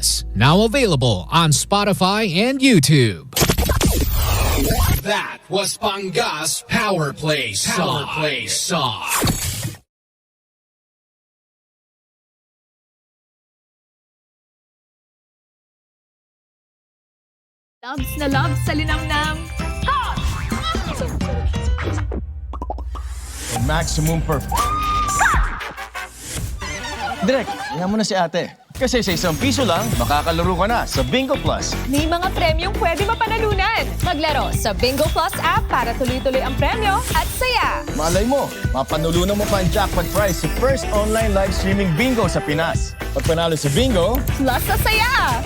Wellness. Now available on Spotify and YouTube. That was Pangas Power Play Song. Loves na loves sa linamnam. Maximum Direk, yan mo na si ate. Kasi sa ₱1 lang, makakalaro ka na sa Bingo Plus. May mga premyong pwede mapanalunan. Maglaro sa Bingo Plus app para tuloy-tuloy ang premyo at saya. Malay mo, mapanulunan mo pa ang jackpot prize sa first online live streaming bingo sa Pinas. Pag panalo sa bingo, Plus sa saya.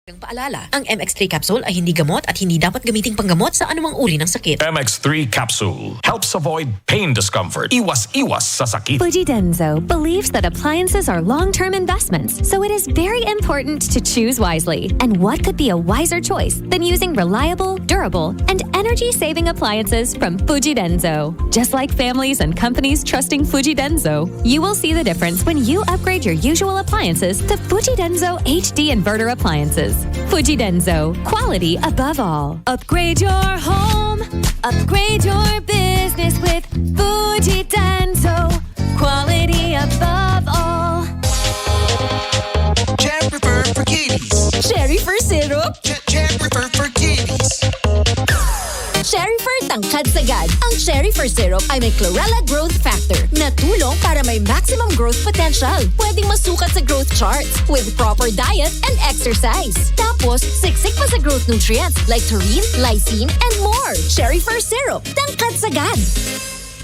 Ang paalala, ang MX3 capsule ay hindi gamot at hindi dapat gamiting panggamot sa anumang uri ng sakit. MX3 capsule helps avoid pain discomfort. Iwas sa sakit. Fujidenzo believes that appliances are long-term investments, so it is very important to choose wisely. And what could be a wiser choice than using reliable, durable, and energy-saving appliances from Fujidenzo? Just like families and companies trusting Fujidenzo, you will see the difference when you upgrade your usual appliances to Fujidenzo HD inverter appliances. Fujidenzo, quality above all. Upgrade your home, upgrade your business with Fujidenzo, quality above all. Cherry for kitties. Cherry for syrup. Cherry for kitties. Cherry for tangkad sagad. Ang Cherry for syrup ay may chlorella growth factor na tulong para may maximum growth potential. Pwedeng masukat sa growth charts with proper diet and exercise. Tapos, siksik pa sa growth nutrients like taurine, lysine, and more. Cherry for syrup. Tangkad sagad.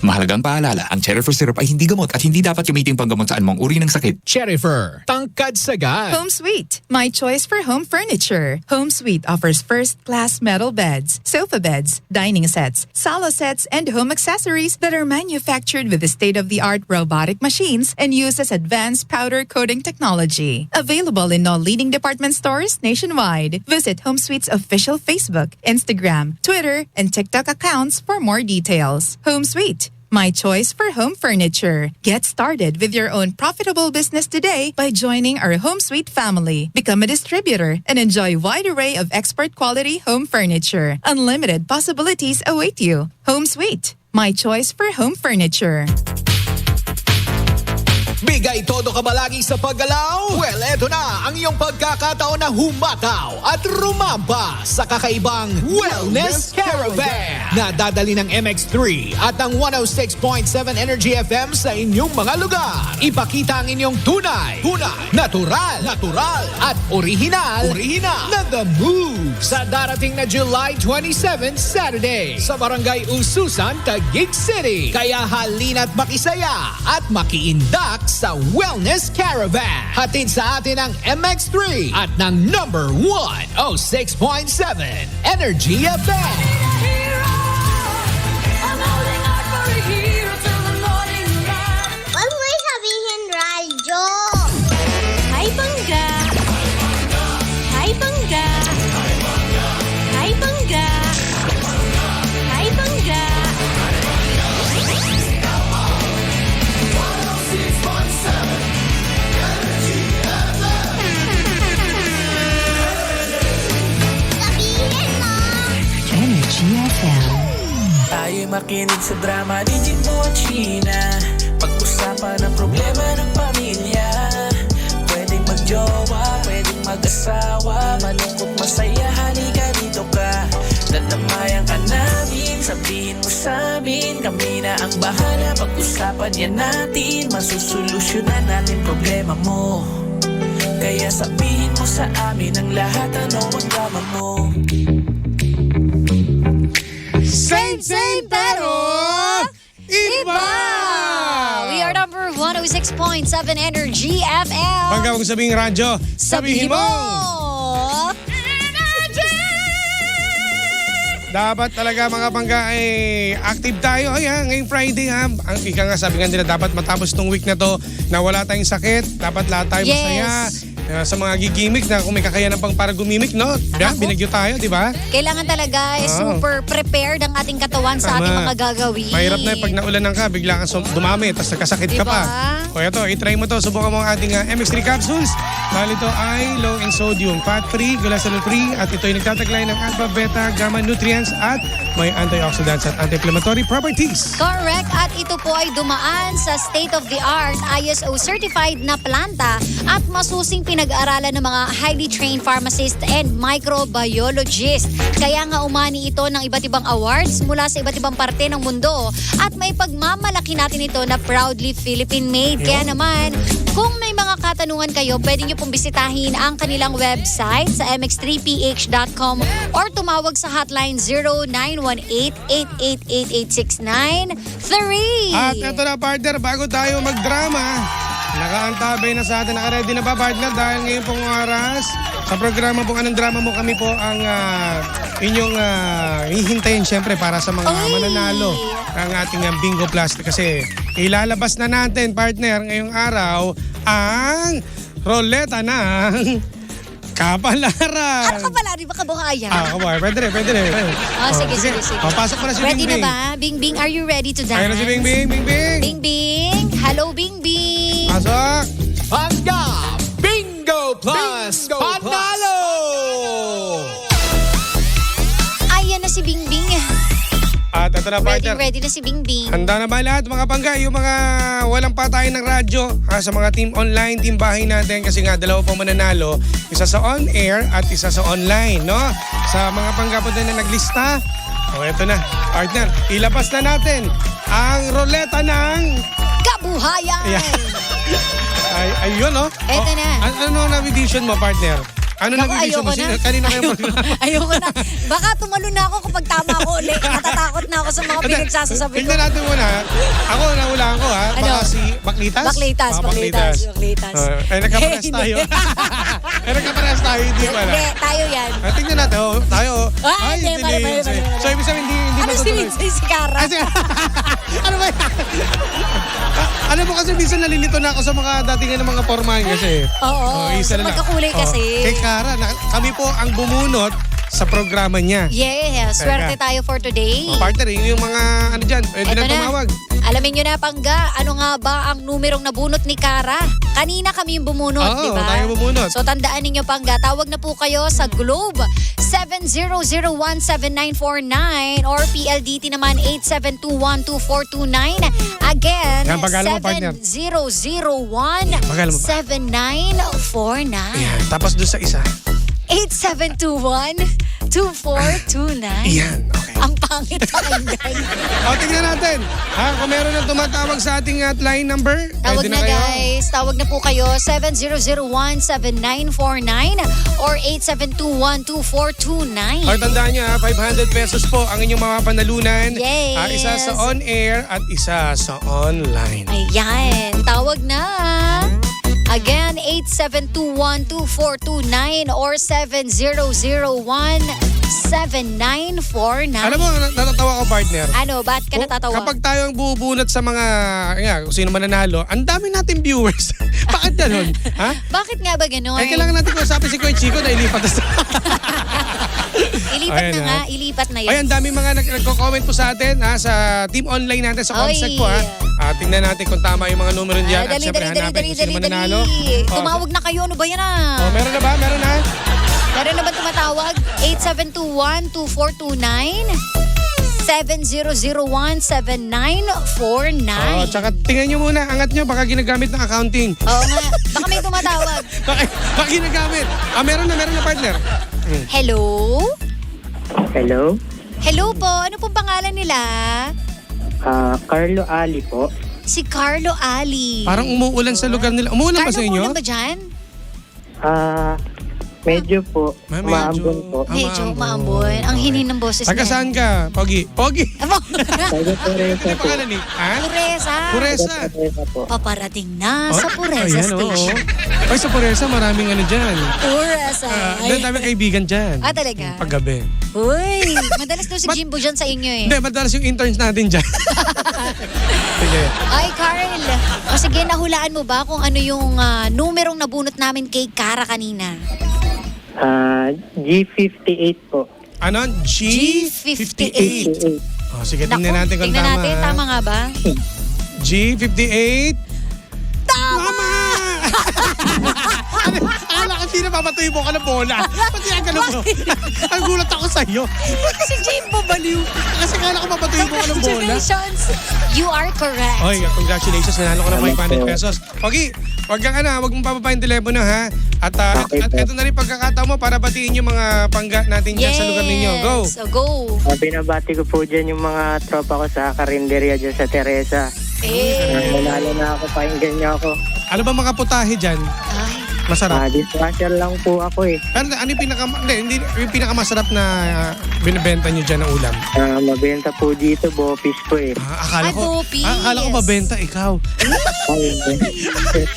Mahalagang paalala, ang Cherry for syrup ay hindi gamot at hindi dapat gamitin panggamot sa anumang uri ng sakit. Cherryfer, tangkad sagad. Home Suite, my choice for home furniture. Home Suite offers first-class metal beds, sofa beds, dining sets, sala sets, and home accessories that are manufactured with the state-of-the-art robotic machines and uses advanced powder coating technology. Available in all leading department stores nationwide. Visit Home Suite's official Facebook, Instagram, Twitter, and TikTok accounts for more details. Home Suite, my choice for home furniture. Get started with your own profitable business today by joining our Home Suite family. Become a distributor and enjoy a wide array of expert quality home furniture. Unlimited possibilities await you. Home Suite, my choice for home furniture. Bigay todo ka ba lagi sa paggalaw? Well, eto na ang iyong pagkakataon na humataw at rumampa sa kakaibang Wellness Caravan na dadali ng MX3 at ang 106.7 Energy FM sa inyong mga lugar. Ipakita ang inyong tunay, natural, at original na The Move sa darating na July 27 Saturday sa Barangay Ususan, Taguig City. Kaya halina't makisaya at makiindak sa Wellness Caravan. Hatid sa atin ang MX3 at ng number 106.7 Energy FM. Wag mo sabihin radyo. Hi, Bangga! Hi, Bangga! Hi, Bangga! Hi, Bangga! Sabihin mo. Energy FM. Tayo makinig sa drama ni Jimbo at Sheena. Pag-usapan ang problema ng pamilya. Pwedeng magjowa, pwedeng mag-asawa. Malungkot, masaya, halika dito ka. Tatamayan ka namin, sabihin mo sa amin. Kami na ang bahala, pag-usapan yan natin. Masusolusyonan natin problema mo. Kaya sabihin mo sa amin ang lahat, ano ang drama mo. Same, pero iba! We are number 106.7 Energy FM. Pagka kung sabihing radyo, sabihin mo! dapat talaga mga bangga active tayo. Ayan, ngayong Friday ha. Ang ika nga sabi nga nila, dapat matapos tong week na to na wala tayong sakit. Dapat lahat tayo masaya. Sa mga gigimik na kung may kakayanan pang para gumimik, no? Yeah, binagyo tayo, di ba? Kailangan talaga super prepared ang ating katawan sa ating mga gagawin. Mahirap na pag naulanan ka, bigla kang dumami, tapos nagkasakit ka pa. O ito, itry mo to. Subukan mo ang ating MX3 capsules. Dahil ito ay low in sodium, fat-free, cholesterol-free, at ito ay nagtataglay ng alpha, beta, gamma nutrients at may antioxidants at anti-inflammatory properties. Correct. At ito po ay dumaan sa state-of-the-art ISO certified na planta at masusing pinag-aaralan ng mga highly trained pharmacist and microbiologist. Kaya nga umani ito ng iba't ibang awards mula sa iba't ibang parte ng mundo at may pagmamalaki natin ito na proudly Philippine-made. Kaya naman, kung may mga katanungan kayo, pwede nyo pong bisitahin ang kanilang website sa mx3ph.com or tumawag sa hotline 0918-888-8693. At ito na partner, bago tayo magdrama, nakaantabay na sa atin, nakaready na ba partner? Dahil ngayon pong oras, sa programa pong Anong Drama Mo, kami po ang inyong hihintayin syempre para sa mga mananalo ng ating Bingo Plus. Kasi ilalabas na natin partner ngayong araw ang roleta ng kapalaran. Ano kapalaran? Baka buhaya? Pwede rin. Sige. Pasok mo na si Ready Bingbing. na ba? Bingbing, are you ready to dance? Ayun na si Bingbing. Bingbing. Hello, Bingbing. Pasok. Hanggang Bingo Plus Panalo! Ayan na si Bingbing. At ito na partner. Ready na si Bingbing. Handa na ba lahat mga bangga? Yung mga walang patayan ng radyo sa mga team online, team bahay natin kasi nga dalawa pang mananalo. Isa sa on-air at isa sa online, no? Sa mga bangga po din na naglista. Ito na, partner. Ilabas na natin ang roleta ng kabuhayan. Ayun, no? Ito na. Ano na edition mo, partner? Ano nag-edition mo? Kanina kayo Ayoko na. Baka tumalo na ako kapag tama ako ulit. Natatakot na ako sa mga pinagsasasabi ko. Tignan natin muna. Ako, nahulaan ko ha. Baka si Baklitas? Baklitas. Ay, nagkapares tayo. Hindi pala. Hindi, tayo yan. Tignan natin. Tayo. Ay, hindi. So, ibig sabihin, hindi matutuloy. Ano si Cara? Ano ba yan? Alam mo kasi minsan nalilito na ako sa mga datingan ng mga formahan kasi. Oo, magkakulay kasi. Kay Cara, kami po ang bumunot sa programa niya. Yeah, swerte tayo for today. Partner, yung mga ano dyan, pwede na tumawag. Alamin nyo na, Pangga, ano nga ba ang numerong nabunot ni Cara? Kanina kami yung bumunot, di ba? Tayo bumunot. So tandaan ninyo, Pangga, tawag na po kayo sa Globe 70017949 or PLDT naman 87212429. Again, 70017949. Tapos doon sa isa. 8721-2429. Yan, okay. Ang pangit pakinggan. Tingnan natin. Kung meron na tumatawag sa ating line number, tawag na kayo. guys. Tawag na po kayo 70017949 or 8721-2429. Tandaan nyo 500 pesos po ang inyong mapapanalunan. Yes. Isa sa on-air at isa sa online. Ayan. Tawag na. Again, 8721-2429 or 7001-7949. Alam mo, natatawa ko, partner. Ano? Ba't ka natatawa? Kapag tayo ang bubunot sa mga, kung sino mananalo, ang dami natin viewers. Bakit ganun? Ha? Bakit nga ba ganun? Kailangan natin kausapin si Kuya Chico na ilipat na Ilipat na yan. Ayan, dami mga nagko-comment po sa atin sa team online natin sa Comsec po. Tingnan natin kung tama yung mga numero diyan at syempre hanapin kung sino mananalo. Tumawag na kayo. Ano ba yan meron na ba? Meron na? Meron na ba tumatawag? 8721-2429 7001-7949. Tsaka tingnan nyo muna, angat nyo, baka ginagamit ng accounting. Oo nga, baka may tumatawag. Baka ginagamit. Meron na partner. Hello? Hello? Hello po, ano pong pangalan nila? Carlo Ali po. Si Carlo Ali. Parang umuulan sa lugar nila. Umuulan ba sa inyo? Umuulan ba dyan? Medyo po. Maambon po. Medyo maambon. Ang hinin ng boses Taga niya. saan ka? Pogi. Pogi. Taga Teresa Ano po. pangalan ni? Ha? Puresa. Puresa. Teresa po. Paparating na sa Puresa Ayan, Station. oo. Ay, sa Puresa, maraming ano dyan. Puresa. Doon dami kaibigan dyan. Ah, talaga? Paggabi. Uy, madalas daw si Jimbo dyan sa inyo eh. Hindi, madalas yung interns natin dyan. Sige. Ay, Carl. O sige, nahulaan mo ba kung ano yung numerong nabunot namin kay Kara kanina? G58 po. Ano? G58. Oh, sige, tingnan Naku, natin kung tingnan tama. natin, tama nga ba? G58. Tama! Akala ko sino papatuloy mo ka ng bola. Pati ang gano'n mo. Ang gulat ako sa'yo. Si Jimbo baliw. Kasi akala ko papatuloy mo ka ng bola. Congratulations! You are correct. Oy, congratulations. Nanalo ko ng 500 pesos. Okay, wag kang wag mong papapa yung telepono ha. At ito na rin pagkakataon mo para batiin yung mga pangga natin dyan sa lugar ninyo. Go! So go! Binabati ko po dyan yung mga tropa ko sa karinderya dyan sa Teresa. Nanalo na ako, painggan niyo ako. Ano ba mga putahe dyan? Masarap. Dishwasher lang po ako eh. Ano yung hindi yung pinakamasarap na binibenta nyo dyan ng ulam? Mabenta po dito, bopis po eh. Akala ko mabenta ikaw.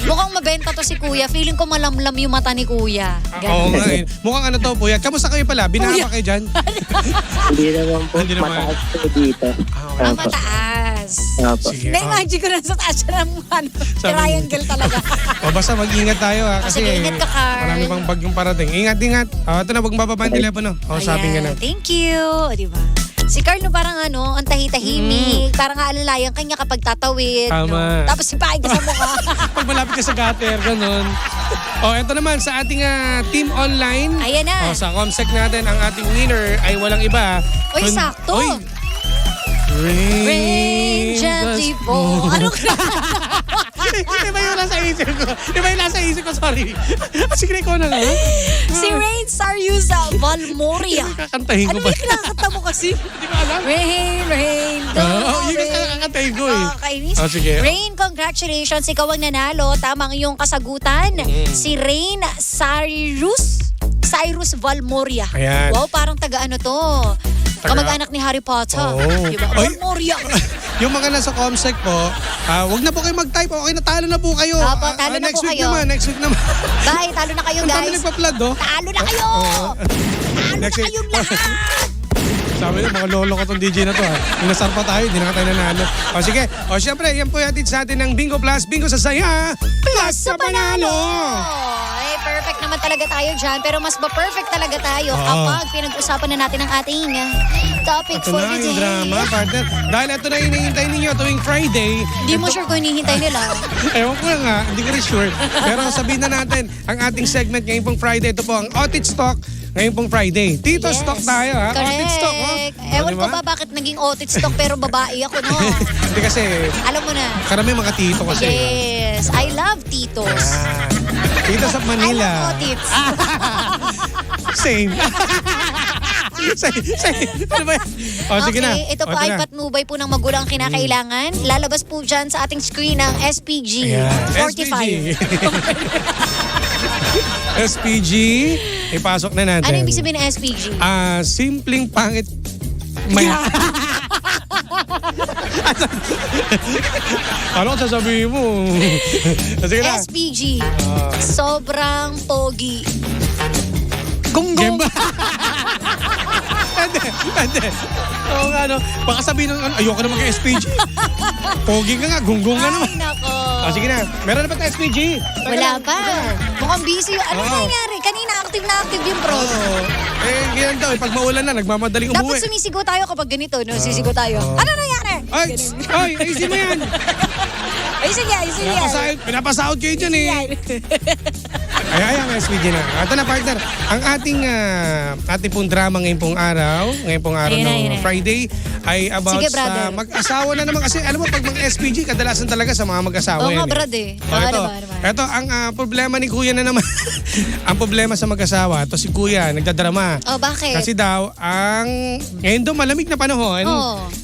Mukhang mabenta to si Kuya. Feeling ko malamlam yung mata ni Kuya. Oo nga eh. Mukhang ano to, Puyat. Kamusta kayo pala? Binaba kayo dyan? Hindi naman po. Hindi naman. Mataas po dito. Mataas. Sige. Na-imagine ko na sa taas siya ng triangle talaga. O basta mag-ingat tayo ha. Kasi Sige, ingat ka, Carl. marami pang bagyong parating. Ingat. Ito na, wag mababa yung telepono. O, sabi nga na. Thank you. O, diba? Si Carl no, parang ang tahi-tahimik. Parang aalalayan kanya kapag tatawid. Tama. No? Tapos sipain ka sa mukha. Pag malapit ka sa gutter, ganun. O, ito naman sa ating team online. Ayan na. O, sa Comsec natin, ang ating winner ay walang iba. Uy, sakto. Uy. Rain gently fall. Ano ka? Iba yung nasa isip ko. Sorry. Sige, ikaw na nga. Si Rain Sariusa Valmoria. Kakantahin ko Ano ba? yung kinakanta mo kasi? Hindi ko alam. Rain, Yun ang kakantahin ko eh. Kainis. Sige. Rain, congratulations. Ikaw ang nanalo. Tamang iyong kasagutan. Si Rain Cyrus Valmoria. Ayan. Wow, parang taga-ano to. Kamag-anak ni Harry Potter. Oo. Diba? Oy. Valmoria. Yung mga nasa Comsec po, wag na po kayo mag-type. Okay, natalo na po kayo. Opo, talo na po kayo. Next week naman. Bye, talo na kayo Ang dami guys. nagpa-flood, oh. Talo na kayo. Talo na kayong lahat. Sabi niyo, mga lolo ko tong DJ na to ha. Inasar pa tayo, hindi na tayo nanalo. O sige, o syempre, yan po yatid sa atin ng Bingo Plus. Bingo sa saya, plus sa panalo! Ay, perfect naman talaga tayo dyan. Pero mas ba-perfect talaga tayo kapag pinag-usapan na natin ang ating topic Ito for na the yung day. drama, partner. Dahil ito na hinihintay ninyo tuwing Friday. Hindi mo sure kung hinihintay nila. Ewan ko lang nga, hindi ko rin sure. Pero sabihin na natin, ang ating segment ngayon pong Friday, ito po ang Otit Stock ngayon pong Friday. Tito Yes. Stock tayo ha. Correct. Otit Stock. Ewan Diba? ko ba bakit naging otit stock pero babae ako, no? Hindi kasi, Alam mo na. karami mga tito kasi. Yes. I love titos. Tito sa I Manila. love otits. Same. Same. Ano ba yan? O, sige na. Okay, ito po O, ay na. patnubay po ng magulang kinakailangan. Lalabas po dyan sa ating screen ang SPG Ayan. 45. SPG. Ipasok na natin. Ano ibig sabihin ng SPG? Simpleng pangit. Maya. Ano ko sasabihin mo? Sige na. SPG. Sobrang pogi. Gunggong. Hindi. Oo nga, no. Baka sabihin ng, ayoko na mag-SPG. Pogi ka nga, gunggong ka naman. Ay, nako. Sige na. Meron na ba tayo SPG? Wala pa. Mukhang busy. Ano nangyari? Kanina active na active yung bro. Ganyan daw. Pag maulan na, nagmamadaling umuwi. Dapat sumisigaw tayo kapag ganito, no? Sisigaw tayo. Ano nangyari? Ay, ayusin mo yan. Ay, sige. Pinapasahod kayo dyan eh. Ayan, SPG na. Ito na, partner. Ang ating pong drama ngayon pong araw ng Friday, ay about Sige, sa mag-asawa na naman. Kasi alam mo, pag mag-SPG, kadalasan talaga sa mga mag-asawa Oo yan. nga, brad eh. Ito, ang problema ni Kuya na naman. Ang problema sa mag-asawa, ito si Kuya, nagdadrama. Oh, bakit? Kasi daw, ngayon daw malamig na panahon,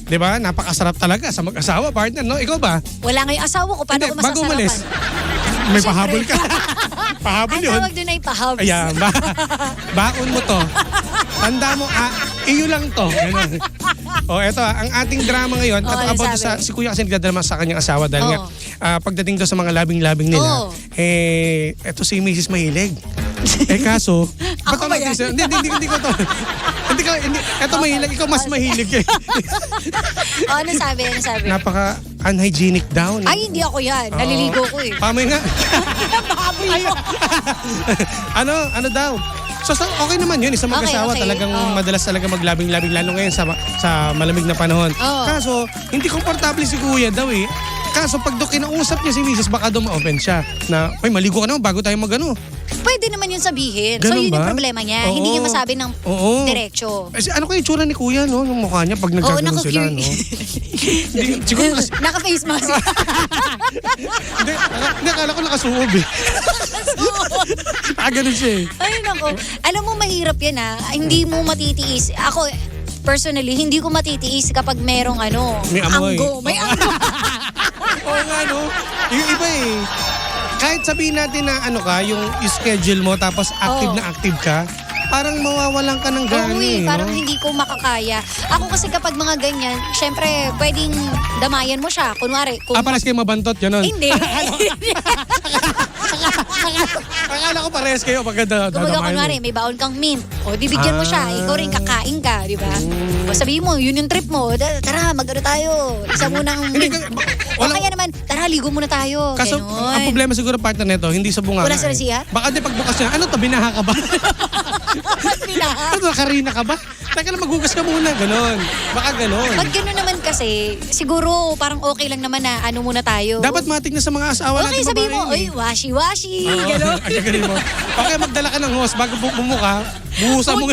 di ba? Napakasarap talaga sa mag-asawa, partner, no? Ikaw ba? Wala ngayong asawa ko. Paano ko Bago masasarapan? umalis, may pahabol ka. Pahabol Ang yun. tawag doon ay pahabs. Ayan, baon mo to. Tanda mo, iyo lang to. Ganun. Eto ang ating drama ngayon, ano about sabi? si Kuya kasi nagdadrama sa kanyang asawa dahil nga, pagdating daw sa mga labing-labing nila, eto si Mrs. Mahilig. Kaso, Ako ba yan? Hindi ko to. Eto mahilig, ikaw mas mahilig. Ano sabi? Napaka unhygienic daw. Ay, hindi ako yan. Naliligo ko eh. Pamay nga. Baboy mo. Ano daw? So okay naman yun, isang mag-asawa Okay. talagang madalas talaga maglabing-labing lalo ngayon sa malamig na panahon. Kaso, hindi komportable si Kuya daw eh. Kaso pag doon kinausap niya si Mrs. baka doon ma-open siya na, ay maligo ka naman bago tayo magano. Pwede naman yun sabihin. So Ganun yun yung ba? problema niya. Oo. Hindi niya masabi ng Oo. diretso. Ano kayo itsura ni Kuya, no? Yung mukha niya pag nagkaganon sila, no? Siguro kasi, Naka-face mask. hindi, akala ko nakasuob eh. Ganun siya eh. Ay, nako. Alam mo, mahirap yan Hindi mo matitiis. Ako, personally, hindi ko matitiis kapag merong May amoy. anggo. May anggo. Oo nga, no? Yung iba eh. Kahit sabihin natin na yung schedule mo tapos active na active ka, parang mawawalan ka ng gana Parang no? hindi ko makakaya. Ako kasi kapag mga ganyan, syempre, pwedeng damayan mo siya. Kunwari, kung... Pares kayo mabantot, gano'n? Hindi. Akala ko pares kayo pag Kumbaga, kunwari, may baon kang mint. O, bibigyan mo siya. Ikaw rin kakain ka, di ba? O, sabihin mo, yun yung trip mo. Tara, mag-ano tayo. Isa munang mint. O kaya naman, tara, ligo muna tayo. Kaso, Ganon. ang problema siguro partner nito, hindi sa bunga. Wala sa resihat? Baka di pagbukas niya, ano to, binaha ka ba? Binaha? Ano, nakarina ka ba? Teka lang, maghugas ka muna, ganon. Baka ganon. Pag gano'n naman kasi, siguro parang okay lang naman na ano muna tayo. Dapat matik na sa mga asawa Okay, natin sabihin mo, babae. oy, washi-washi. Oo, Gano'n. agad-ganin mo. Okay, magdala ka ng hose bago bumuka. Buhusan mo.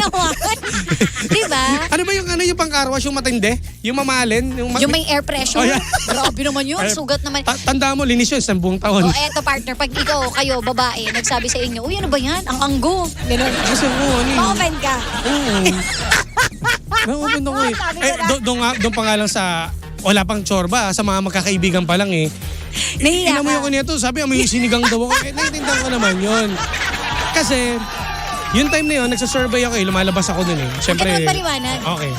Diba? Ano ba yung pang-carwash, yung matindi? Yung mamalin? Yung may air pressure. Oh, yeah. Grabe naman yun. Ay, Sugat naman. Tanda mo, linis yun sa buong taon. O eto partner, pag kayo, babae, nagsabi sa inyo, uy, ano ba yan? Ang anggo. Gano'n. Kasi Ma-open ka. Oo. Na-open ako eh. Doon pa nga lang sa, wala pang tsorba, sa mga magkakaibigan pa lang eh. Nahiya Inamoy ka. ako nito, sabi, amoy sinigang daw ako. Naiintindihan ko naman yun. Kasi, yung time na yun, nagsasurvey ako lumalabas ako dun eh. Siyempre, Ito magpaliwanag. Okay.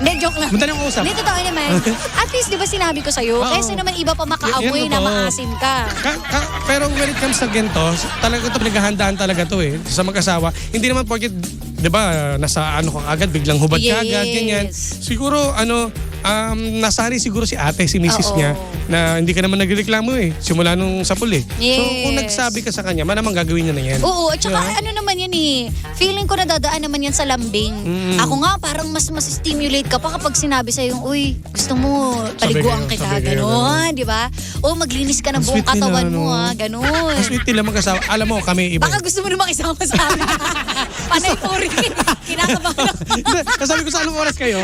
Hindi, joke lang. Madali akong usap. Hindi, totoo naman. At least, di ba sinabi ko sa'yo, kaysa naman iba pa makaamoy Yan, na totoo. maasim ka. Pero when it comes sa ganito, talaga ito pinaghahandaan talaga to eh. Sa mag-asawa, hindi naman porket, di ba, nasa ka agad, biglang hubad ka agad, ganyan. Siguro, nasari siguro si ate, si misis niya, na hindi ka naman nagreklamo eh. Simula nung sapul eh. Yes. So, kung nagsabi ka sa kanya, malamang gagawin niya na yan. Oo, at saka ano naman yan eh, feeling ko nadadaan naman yan sa lambing. Ako nga, parang mas stimulate ka pa kapag sinabi sa'yo, uy, gusto mo, paliguan kita, gano'n, di ba? O maglinis ka ng buong katawan mo, gano'n. Ang sweet nila mag-asawa. Alam mo, kami iba. Baka gusto mo na makisama sa amin. Panay po rin. Kinakabahan ako. Sabi ko sa anong oras kayo?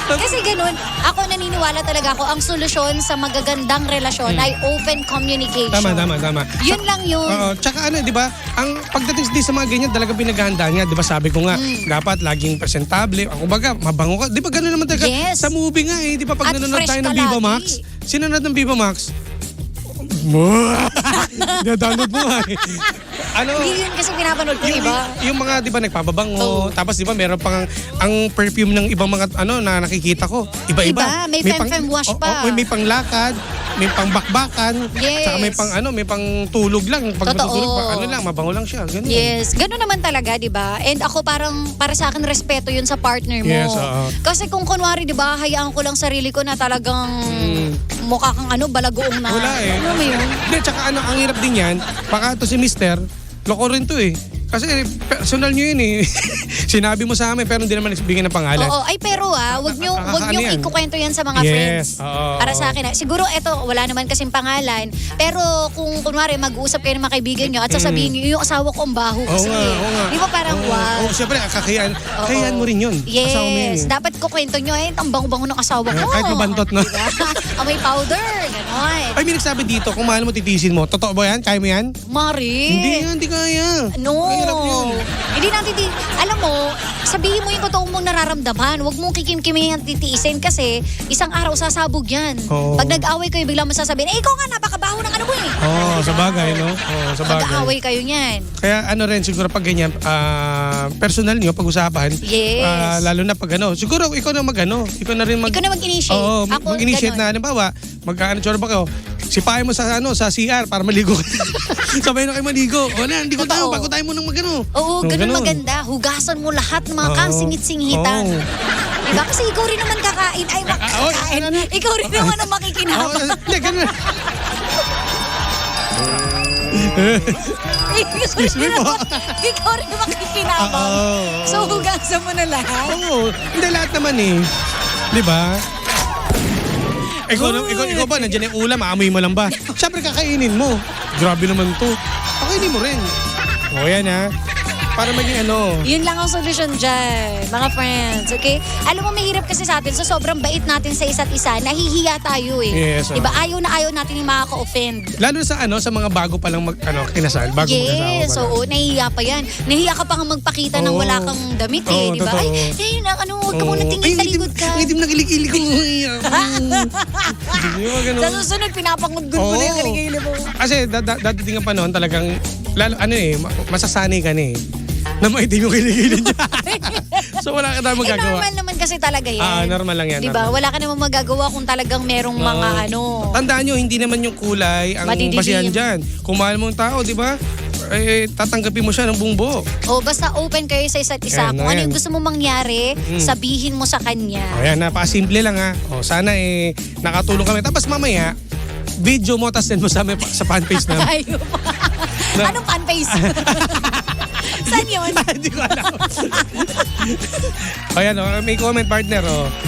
Kasi ganun, ako naniniwala talaga ako, ang solusyon sa magagandang relasyon ay open communication. Tama. Yun lang yun. Oo, tsaka di ba, ang pagdating din sa mga ganyan, talaga pinaghahandaan nga, di ba sabi ko nga, dapat laging presentable, ako baga, mabango ka. Di ba gano'n naman talaga? Yes. Sa movie nga di ba pag At nanonood fresh tayo ka ng Viva lagi. Max, sinanood ng Viva Max, download mo Hindi yun kasi pinapanood ko iba. Yung mga di ba nagpababango, tapos di ba meron pang ang perfume ng ibang mga na nakikita ko. Iba-iba. Iba, may fem-fem wash pa. May panglakad, may pangbakbakan, Yes. tsaka may pang tulog lang. Pag Totoo. matutulog, lang, mabango lang siya. Ganun. Yes, gano'n naman talaga, 'di ba? And ako parang para sa akin respeto 'yun sa partner mo. Yes, oo. Kasi kung kunwari, 'di ba, hayaan ko lang sarili ko na talagang mukha kang balagoong na. Wala eh. Ano mo 'yun? Hindi, tsaka ang hirap din yan, baka to si Mister, loko rin to eh. Kasi personal nyo yun eh. Sinabi mo sa amin pero hindi naman nagbigay ng pangalan. Oo, ay pero wag niyo yan? ikukwento 'yan sa mga Yes, friends. oo. Para sa akin, siguro eto wala naman kasing pangalan, pero kung kunwari mag-uusap kayo ng mga kaibigan niyo at sasabihin niyo yung asawa ko ang baho kasi. Oo nga. Di ba parang wow? Oo, syempre, kakayaan mo rin yun. Asawa mo yun Yes, eh. dapat kukwento nyo ang bango-bango ng asawa ko. Kahit mabantot, no? Diba? Amoy powder, gano'n. Ay, may nagsabi dito, kung mahal mo, titisin mo. Totoo ba yan? Kaya mo yan? Mari. Hindi kaya. No. Mahirap yun. Hindi natin, alam mo, sabihin mo yung totoo mong nararamdaman. Huwag mong kikimkimin at titiisin kasi isang araw sasabog yan. Oo. Pag nag-away kayo, biglang masasabihin, ikaw nga, napakabaho ng ano mo eh. Sa bagay, no? Sa bagay. Mag-aaway kayo niyan. Kaya ano rin, siguro pag ganyan, personal nyo, pag-usapan. Yes. Lalo na pag siguro ikaw na ikaw na rin Ikaw na mag-initiate. Oo, Ako, mag-initiate ganon. na, halimbawa, chorba kayo, sipahin mo sa CR para maligo. Sabay na kayo maligo. O na, hindi ko tayo, bago tayo munang Oo, ganun maganda. Hugasan mo lahat ng mga kasingit-singitan. Oo. Diba? Kasi ikaw rin naman kakain. Ay, kakain. Ikaw rin naman ang makikinabang. Hindi, ganun. Excuse me po. Ikaw rin makikinabang. So, hugasan mo na lahat. Oo. Hindi lahat naman eh. Di ba? Ikaw ba, nandiyan yung ulam, aamoy mo lang ba? Siyempre kakainin mo. Grabe naman to. Kakainin mo rin. O yan ha. Para maging Yun lang ang solusyon dyan, mga friends, okay? Alam mo, mahirap kasi sa atin, so sobrang bait natin sa isa't isa, nahihiya tayo eh. Yes, diba? Ayaw natin yung makaka-offend. Lalo sa sa mga bago pa lang kinasal, bago mag-asawa pa lang. Oo, nahihiya pa yan. Nahihiya ka pa nga magpakita ng wala kang damit eh, di ba? totoo. Ay, huwag ka muna tingin, talikod ka. Hindi mo nakilig-ilig ko. Sa susunod, pinapangudgod mo na yung kiligili mo. Kasi dadating ang panahon talagang, masasanay ka na eh. Na maitim yung kiligilin niya. So wala ka na magagawa. Normal naman kasi talaga yan. Normal lang yan. Diba? Wala ka naman magagawa kung talagang merong mga Tandaan nyo, hindi naman yung kulay ang Madidilim. basihan dyan. Kung mahal mo ang tao, di ba? Tatanggapin mo siya ng buong buo. Basta open kayo sa isa't isa. Kung ano yung gusto mo mangyari, sabihin mo sa kanya. Ayan, napasimple lang ha. Sana nakatulong kami. Tapos mamaya, video mo, tapos send mo sa amin sa fanpage namin. Anong fanpage? Saan yun? Hindi ko alam. Ayan, may comment partner.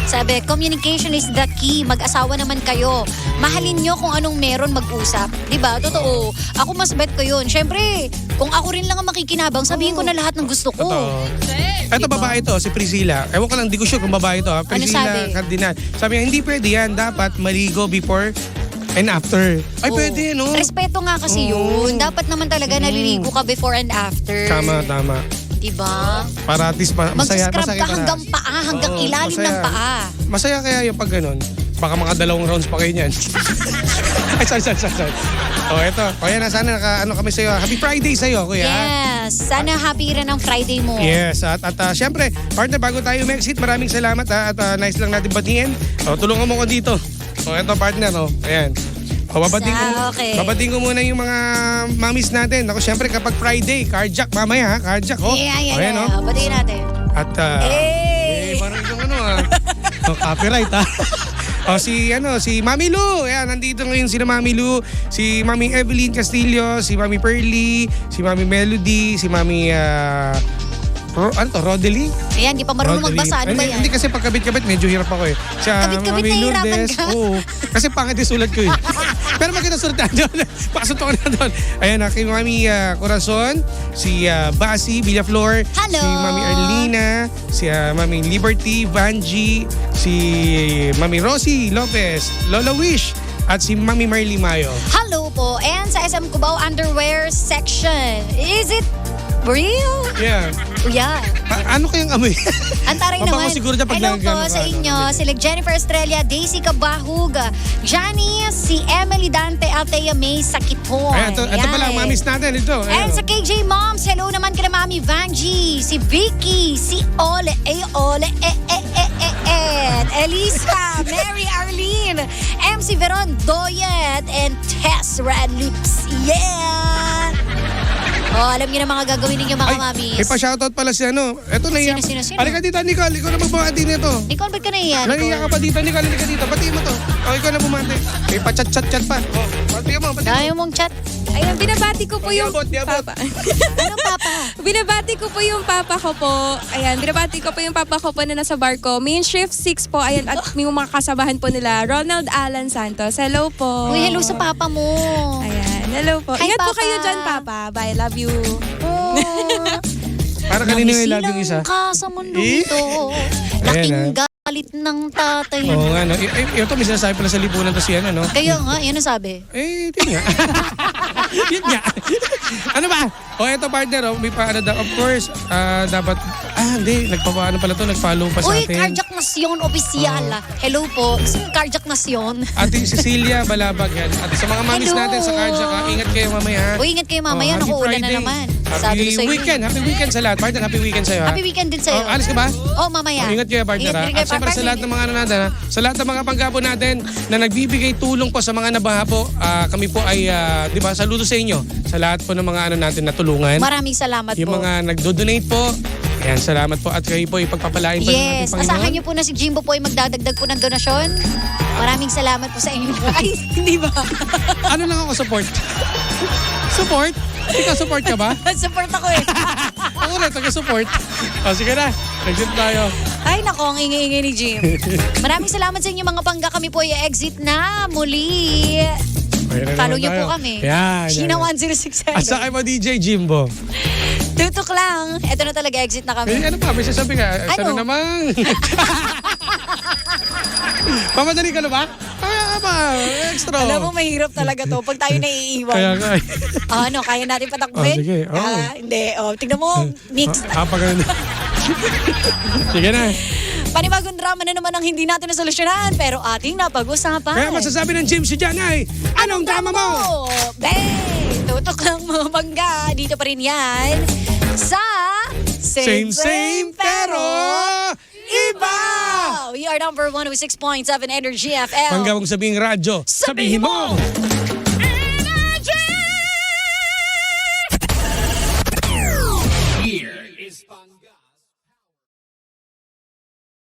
Sabi, communication is the key. Mag-asawa naman kayo. Mahalin nyo kung anong meron mag-usap. Diba? Totoo. Ako mas bet ko yun. Siyempre, kung ako rin lang ang makikinabang, sabihin ko na lahat ng gusto ko. Ito, babae to, si Priscilla. Ewan ko lang, di ko sure kung babae to. Priscilla Cardinal. Sabi niya, hindi pwede yan. Dapat maligo before and after. Ay, pwede, no? Respeto nga kasi yun. Dapat naman talaga naliligo ka before and after. Tama. Diba? Para at least masaya. Mag-scrub ka hanggang paa, hanggang ilalim ng paa. Masaya kaya yung pag ganun. Baka mga 2 rounds pa kayo niyan. Ay, sorry. Eto. Yan na, sana kami sa'yo. Happy Friday sa'yo, kuya. Yes. Sana happy rin ang Friday mo. Yes. At syempre, partner, bago tayo mag-exit, maraming salamat. At nice lang natin batiin. Tulungan mo ko dito. Eto, partner. Ayan. Babating ko muna yung mga mamis natin. Ako, syempre, kapag Friday, carjack, mamaya, carjack. Yeah. Batiin natin. At, parang yung copyright, ha? Si Mami Lou. Ayan, nandito ngayon sila Mami Lou, si Mami Evelyn Castillo, si Mami Pearly, si Mami Melody, si Mami Rodely? Ayan, di pa marunong magbasa. Ano ba yan? Hindi kasi pagkabit-kabit, medyo hirap ako eh. Kabit-kabit Mami nahihirapan Lourdes, ka? Oo. Kasi pangit yung sulat ko eh. Pero maganda sulat na doon. Pakasuntok na doon. Ayan, kay Mami Corazon, si Basi Villaflor, Hello. si Mami Arlina, si Mami Liberty, Vanji, si Mami Rosie Lopez, Lola Wish, at si Mami Marley Mayo. Hello po. And sa SM Cubao Underwear section, is it real? Yeah. Yeah. Ano kayang amoy? Antaray naman. Siguro dyan pag Hello po sa inyo. Sila Jennifer Estrella, Daisy Cabahug, Johnny, si Emily Dante, Althea May Sakiton. Ayan, ito pala, mamis natin ito. And sa KJ Moms, hello naman kina Mami Vanji, si Vicky, si Ole, Elisa, Mary Arlene, MC Veron Doyet, and Tess Red Lips. Yeah! Alam niyo na mga gagawin ninyo mga mamis. Pa-shoutout pala si Ito na yan. Sino? Halika dito, Nicole. Ikaw na magbumati nito. Nicole, ba't ka naiyan? Naiiyak ka pa dito, Nicole. Halika dito. Batiin mo to. Ikaw na bumati. Pa-chat-chat pa. Batiin mo. Dahil mong chat. Ayun, binabati ko po yung papa. Anong papa? Binabati ko po yung papa ko po. Ayan, binabati ko po yung papa ko po na nasa barko. Main shift 6 po. Ayan, at yung mga kasabahan po nila. Ronald Alan Santos. Hello po. Uy, hello sa papa mo. Ayan, hello po. Hi, Ingat po Papa. kayo dyan, papa. Bye, love you. Para kanino yung love yung isa? Ka sa mundo ito. Ayan, Laking Palit ng tatay. Oo nga, no? Ito may sinasabi pala sa lipunan to si ano, no? Kaya nga, yun ang sabi. Yun nga. Yun nga. Ano ba? Eto partner, may paano daw. Of course, dapat, hindi, nagpapaano pala to, nag-follow pa sa Uy, atin. Cardiac Nation Oficial. Hello po. Cardiac Nation. Ate Cecilia Balabag yan. At sa mga mamis Hello. natin sa Cardiac, ingat kayo mamaya. Uy, ingat kayo mamaya. Happy Naku, ulan na Friday. naman. Sabi ko Happy sa'yo. weekend sa lahat. Partner, happy weekend sa'yo ha. Happy weekend din sa'yo. Alis ka ba? Mamaya. Ingat kayo, partner. Ingat Ha? din kayo, At syempre sa partner. lahat ng mga ano natin, ha? Sa lahat ng mga panggapo natin na nagbibigay tulong po sa mga nabaha po, kami po ay, di ba, saludo sa inyo. Sa lahat po ng mga ano natin na tulungan. Maraming salamat Yung po. mga nagdo-donate po. Ayan, salamat po. At kayo po ipagpapalain pa ng Yes. ating Panginoon. Asahan niyo po na si Jimbo po ay magdadagdag po ng donasyon. Maraming salamat po sa inyo. Ay, hindi ba? Ano lang ako, support? Support? Ikaw, support ka ba? Support ako eh. Ako rin, taga-support. Sige na. Exit tayo. Ay, nako, ang ingi-ingi ni Jim. Maraming salamat sa inyo mga pangga. Kami po ay exit na muli. Follow niyo po kami. Yan. Sheena 1067. At sa akin mo, DJ Jimbo. Tutok lang. Ito na talaga, exit na kami. Ano pa? May sasabi ka? Sana Ano? namang. Pamadali ka na ba? Extra. Alam mo, mahirap talaga to pag tayo naiiwan. Kaya nga. Ano, kaya natin patakbuhin? Sige. Hindi. Tignan mo, mix. Pagano. Sige na. Panibagong drama na naman ang hindi natin nasolusyonan, pero ating napag-usapan. Kaya masasabi ng Jim si Jan ay, anong drama mo? Bang! Tutok lang mga bangga. Dito pa rin yan. Sa Same, pero iba! We are number 106.7 Energy FM. Pangga mong sabihing radyo. Sabihin mo! Here is Pangga.